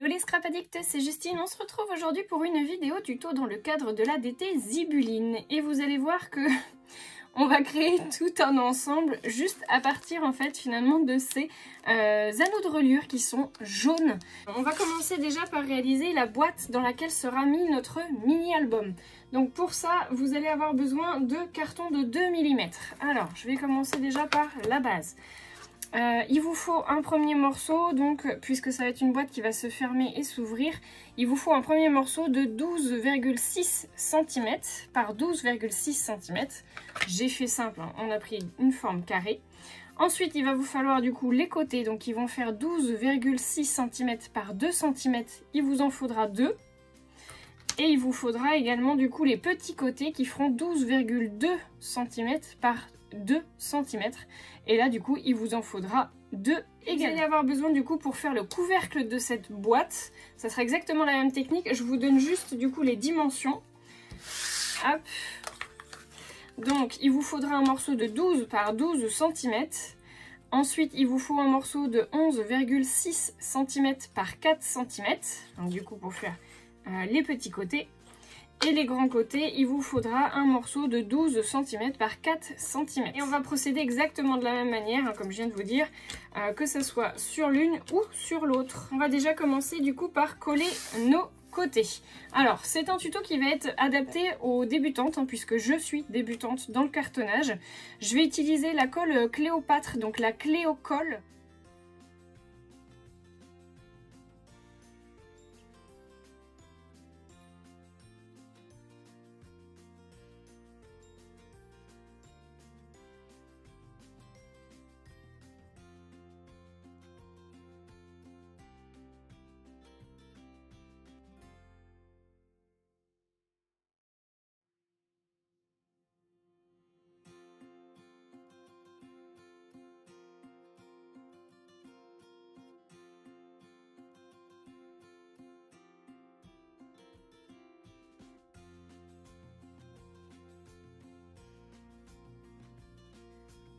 Hello les scrap addicts, c'est Justine. On se retrouve aujourd'hui pour une vidéo tuto dans le cadre de l'ADT Zibuline. Et vous allez voir que on va créer tout un ensemble juste à partir en fait finalement de ces anneaux de reliure qui sont jaunes. On va commencer déjà par réaliser la boîte dans laquelle sera mis notre mini-album. Donc pour ça, vous allez avoir besoin de carton de 2 mm. Alors, je vais commencer déjà par la base. Il vous faut un premier morceau, donc puisque ça va être une boîte qui va se fermer et s'ouvrir, il vous faut un premier morceau de 12,6 cm par 12,6 cm. J'ai fait simple, hein, on a pris une forme carrée. Ensuite, il va vous falloir du coup les côtés, donc ils vont faire 12,6 cm par 2 cm, il vous en faudra 2. Et il vous faudra également du coup les petits côtés qui feront 12,2 cm par 2 cm. Et là du coup il vous en faudra 2 également. Vous allez avoir besoin du coup pour faire le couvercle de cette boîte. Ça sera exactement la même technique. Je vous donne juste du coup les dimensions. Hop. Donc il vous faudra un morceau de 12 par 12 cm. Ensuite il vous faut un morceau de 11,6 cm par 4 cm. Donc du coup pour faire les petits côtés. Et les grands côtés, il vous faudra un morceau de 12 cm par 4 cm. Et on va procéder exactement de la même manière, hein, comme je viens de vous dire, que ce soit sur l'une ou sur l'autre. On va déjà commencer du coup par coller nos côtés. Alors, c'est un tuto qui va être adapté aux débutantes, hein, puisque je suis débutante dans le cartonnage. Je vais utiliser la colle Cléopâtre, donc la Cléocolle.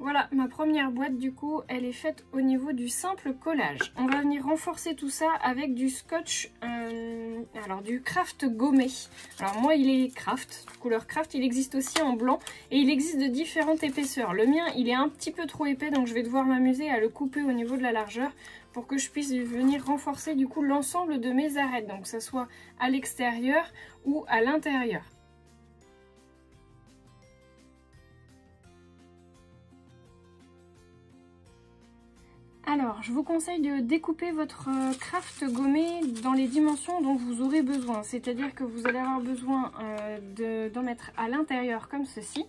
Voilà, ma première boîte du coup, elle est faite au niveau du simple collage. On va venir renforcer tout ça avec du scotch, alors du craft gommé. Alors moi il est craft, couleur craft, il existe aussi en blanc et il existe de différentes épaisseurs. Le mien il est un petit peu trop épais donc je vais devoir m'amuser à le couper au niveau de la largeur pour que je puisse venir renforcer du coup l'ensemble de mes arêtes. Donc que ça soit à l'extérieur ou à l'intérieur. Alors, je vous conseille de découper votre craft gommé dans les dimensions dont vous aurez besoin. C'est-à-dire que vous allez avoir besoin d'en mettre à l'intérieur comme ceci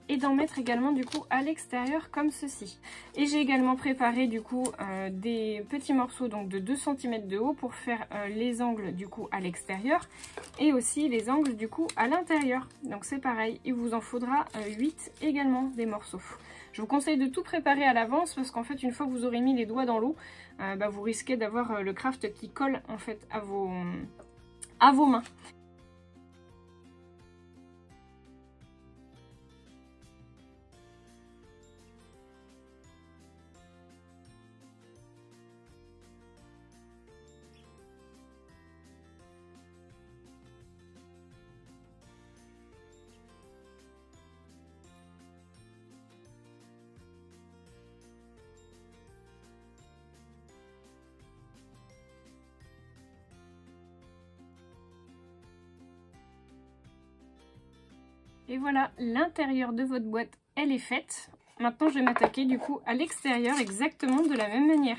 et d'en mettre également du coup à l'extérieur comme ceci. Et j'ai également préparé du coup des petits morceaux donc de 2 cm de haut pour faire les angles du coup à l'extérieur et aussi les angles du coup à l'intérieur. Donc c'est pareil, il vous en faudra 8 également des morceaux. Je vous conseille de tout préparer à l'avance parce qu'en fait une fois que vous aurez mis les doigts dans l'eau, vous risquez d'avoir le craft qui colle en fait à vos mains. Et voilà, l'intérieur de votre boîte, elle est faite. Maintenant, je vais m'attaquer du coup à l'extérieur exactement de la même manière.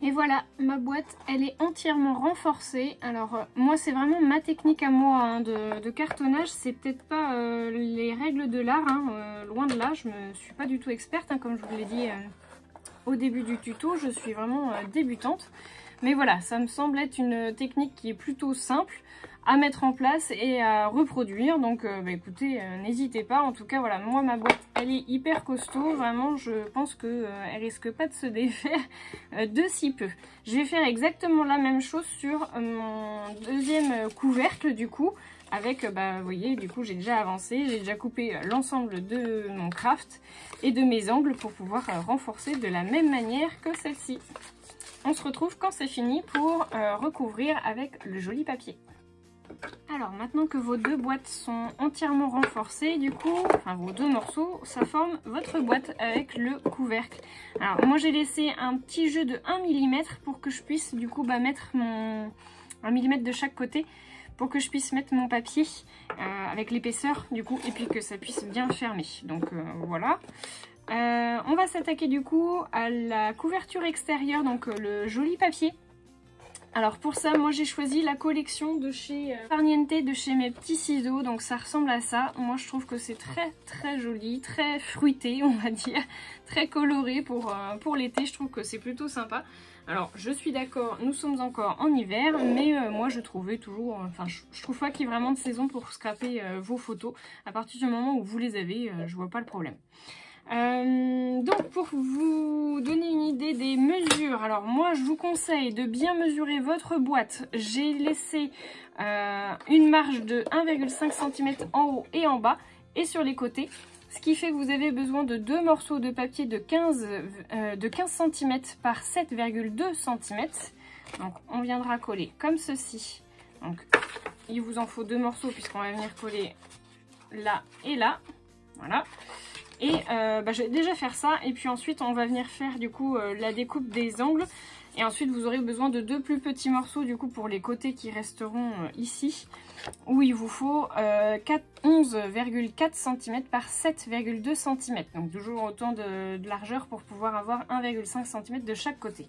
Et voilà, ma boîte, elle est entièrement renforcée. Alors, moi, c'est vraiment ma technique à moi hein, de cartonnage. C'est peut-être pas les règles de l'art, hein, loin de là. Je ne suis pas du tout experte, hein, comme je vous l'ai dit au début du tuto. Je suis vraiment débutante. Mais voilà, ça me semble être une technique qui est plutôt simple à mettre en place et à reproduire. Donc bah, écoutez, n'hésitez pas. En tout cas, voilà, moi ma boîte, elle est hyper costaud. Vraiment, je pense qu'elle risque pas de se défaire de si peu. Je vais faire exactement la même chose sur mon deuxième couvercle du coup. Avec, bah, vous voyez, du coup j'ai déjà avancé, j'ai déjà coupé l'ensemble de mon craft et de mes angles pour pouvoir renforcer de la même manière que celle-ci. On se retrouve quand c'est fini pour recouvrir avec le joli papier. Alors maintenant que vos deux boîtes sont entièrement renforcées, du coup, enfin vos deux morceaux, ça forme votre boîte avec le couvercle. Alors moi j'ai laissé un petit jeu de 1 mm pour que je puisse du coup bah, mettre mon 1 mm de chaque côté pour que je puisse mettre mon papier avec l'épaisseur du coup et puis que ça puisse bien fermer. Donc voilà. On va s'attaquer du coup à la couverture extérieure, donc le joli papier. Alors pour ça, moi j'ai choisi la collection de chez Farniente, de chez Mes Petits Ciseaux, donc ça ressemble à ça. Moi je trouve que c'est très joli, très fruité on va dire, très coloré pour l'été, je trouve que c'est plutôt sympa. Alors je suis d'accord, nous sommes encore en hiver, mais moi je trouvais toujours, enfin je trouve pas qu'il y ait vraiment de saison pour scraper vos photos. À partir du moment où vous les avez, je vois pas le problème. Donc pour vous donner une idée des mesures, alors moi je vous conseille de bien mesurer votre boîte. J'ai laissé une marge de 1,5 cm en haut et en bas et sur les côtés, ce qui fait que vous avez besoin de deux morceaux de papier de 15 cm par 7,2 cm. Donc on viendra coller comme ceci. Donc il vous en faut deux morceaux puisqu'on va venir coller là et là, voilà. Et bah, je vais déjà faire ça et puis ensuite on va venir faire du coup la découpe des angles et ensuite vous aurez besoin de deux plus petits morceaux du coup pour les côtés qui resteront ici où il vous faut 11,4 cm par 7,2 cm, donc toujours autant de largeur pour pouvoir avoir 1,5 cm de chaque côté.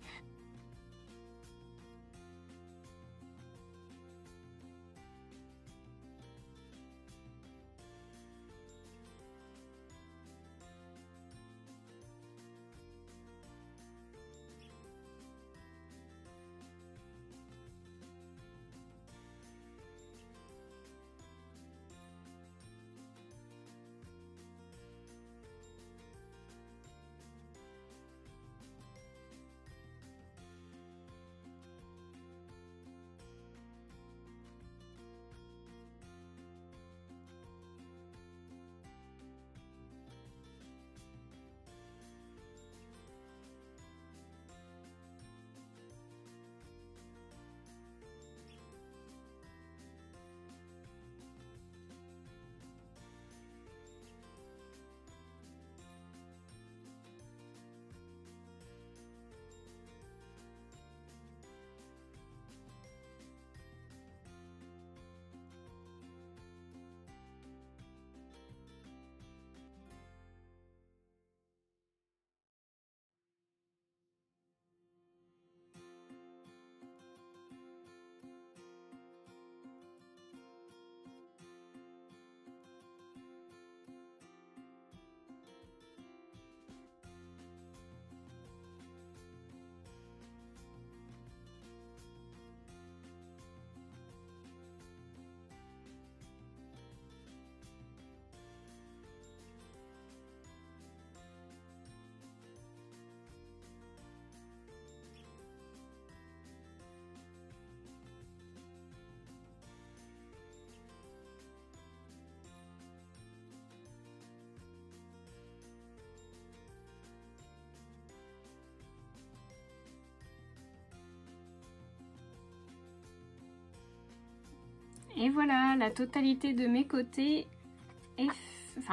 Et voilà, la totalité de mes côtés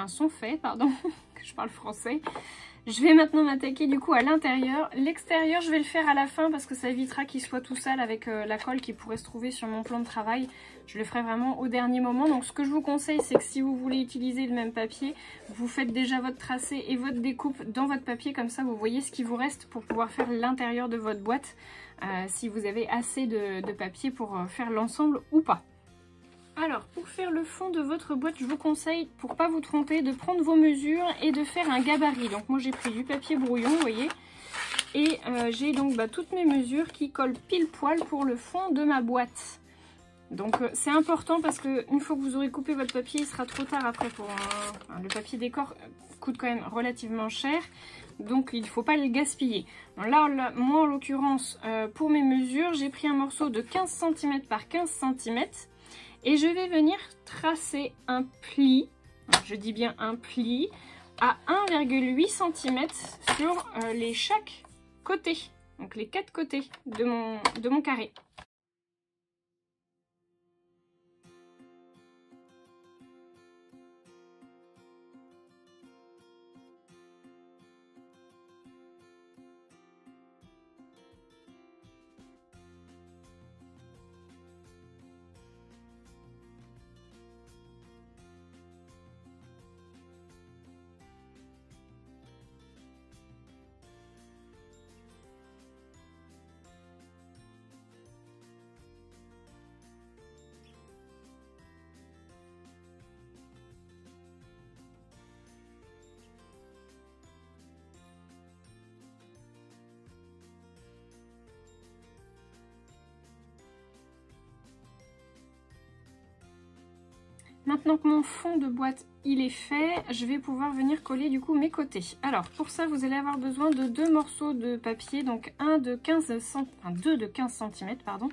sont faits, pardon, que je parle français. Je vais maintenant m'attaquer du coup à l'intérieur. L'extérieur, je vais le faire à la fin parce que ça évitera qu'il soit tout sale avec la colle qui pourrait se trouver sur mon plan de travail. Je le ferai vraiment au dernier moment. Donc ce que je vous conseille, c'est que si vous voulez utiliser le même papier, vous faites déjà votre tracé et votre découpe dans votre papier. Comme ça, vous voyez ce qui vous reste pour pouvoir faire l'intérieur de votre boîte. Si vous avez assez de papier pour faire l'ensemble ou pas. Alors, pour faire le fond de votre boîte, je vous conseille, pour pas vous tromper, de prendre vos mesures et de faire un gabarit. Donc moi j'ai pris du papier brouillon, vous voyez, Et j'ai donc toutes mes mesures qui collent pile poil pour le fond de ma boîte. Donc c'est important parce que une fois que vous aurez coupé votre papier, il sera trop tard après pour le papier décor coûte quand même relativement cher, donc il ne faut pas le gaspiller. Bon, là, moi en l'occurrence pour mes mesures, j'ai pris un morceau de 15 cm par 15 cm et je vais venir tracer un pli, je dis bien un pli, à 1,8 cm sur chaque côté, donc les 4 côtés de mon carré. Maintenant que mon fond de boîte il est fait, je vais pouvoir venir coller du coup mes côtés. Alors pour ça vous allez avoir besoin de 2 morceaux de papier, donc deux de 15 cm pardon,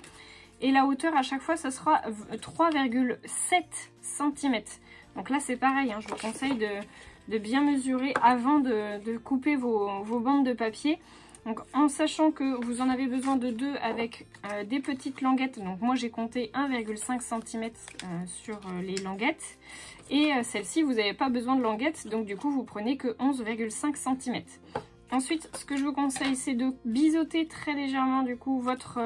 et la hauteur à chaque fois ça sera 3,7 cm. Donc là c'est pareil, hein, je vous conseille de bien mesurer avant de couper vos bandes de papier. Donc en sachant que vous en avez besoin de 2 avec des petites languettes, donc moi j'ai compté 1,5 cm sur les languettes, et celle-ci vous n'avez pas besoin de languettes, donc du coup vous prenez que 11,5 cm. Ensuite ce que je vous conseille c'est de biseauter très légèrement du coup votre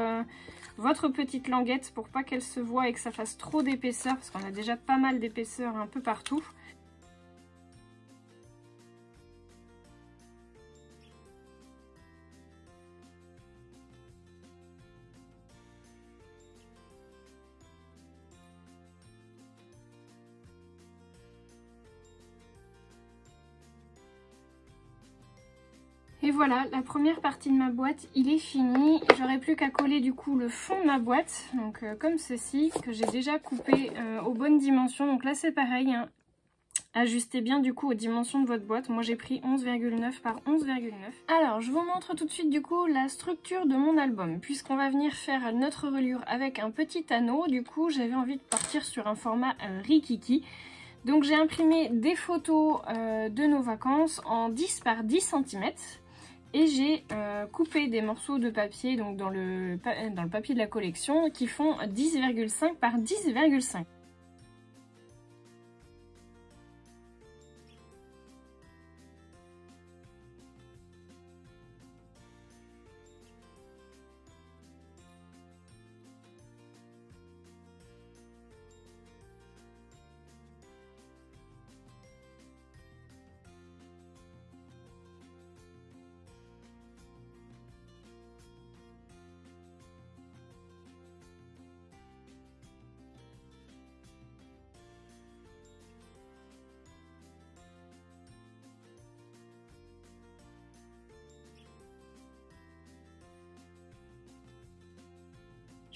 petite languette pour pas qu'elle se voie et que ça fasse trop d'épaisseur, parce qu'on a déjà pas mal d'épaisseur un peu partout. Et voilà, la première partie de ma boîte, il est fini. J'aurai plus qu'à coller du coup le fond de ma boîte, donc comme ceci, que j'ai déjà coupé aux bonnes dimensions. Donc là c'est pareil, hein. Ajustez bien du coup aux dimensions de votre boîte. Moi j'ai pris 11,9 par 11,9. Alors je vous montre tout de suite du coup la structure de mon album. Puisqu'on va venir faire notre reliure avec un petit anneau, du coup j'avais envie de partir sur un format rikiki. Donc j'ai imprimé des photos de nos vacances en 10 par 10 cm. Et j'ai coupé des morceaux de papier donc dans le papier de la collection qui font 10,5 par 10,5.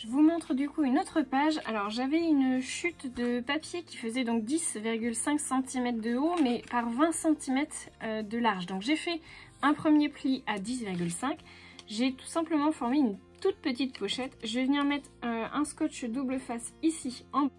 Je vous montre du coup une autre page. Alors j'avais une chute de papier qui faisait donc 10,5 cm de haut mais par 20 cm de large. Donc j'ai fait un premier pli à 10,5. J'ai tout simplement formé une toute petite pochette. Je vais venir mettre un scotch double face ici en bas.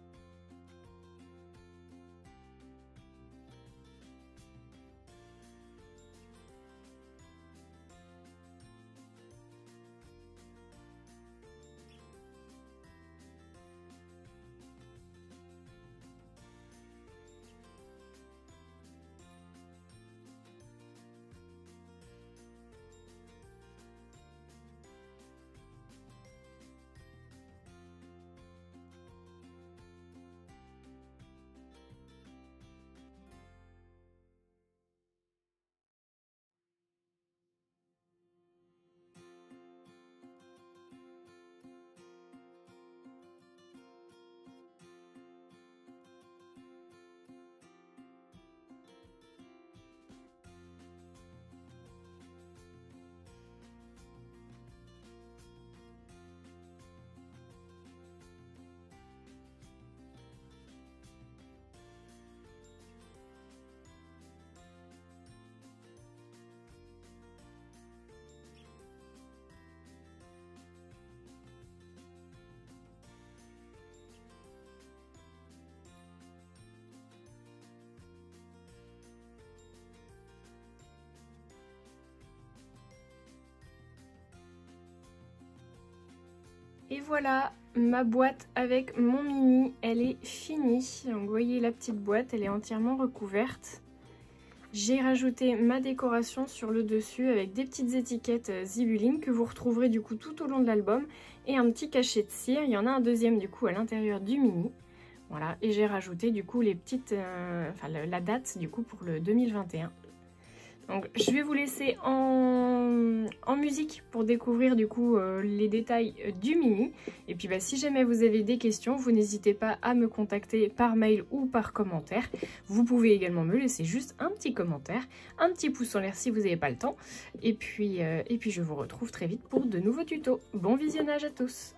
voilà, ma boîte avec mon mini, elle est finie. Donc vous voyez la petite boîte, elle est entièrement recouverte. J'ai rajouté ma décoration sur le dessus avec des petites étiquettes Zibuline que vous retrouverez du coup tout au long de l'album et un petit cachet de cire. Il y en a un deuxième du coup à l'intérieur du mini. Voilà, et j'ai rajouté du coup les petites, la date du coup pour le 2021. Donc je vais vous laisser en musique pour découvrir du coup les détails du mini. Et puis si jamais vous avez des questions, vous n'hésitez pas à me contacter par mail ou par commentaire. Vous pouvez également me laisser juste un petit commentaire, un petit pouce en l'air si vous n'avez pas le temps. Et puis je vous retrouve très vite pour de nouveaux tutos. Bon visionnage à tous!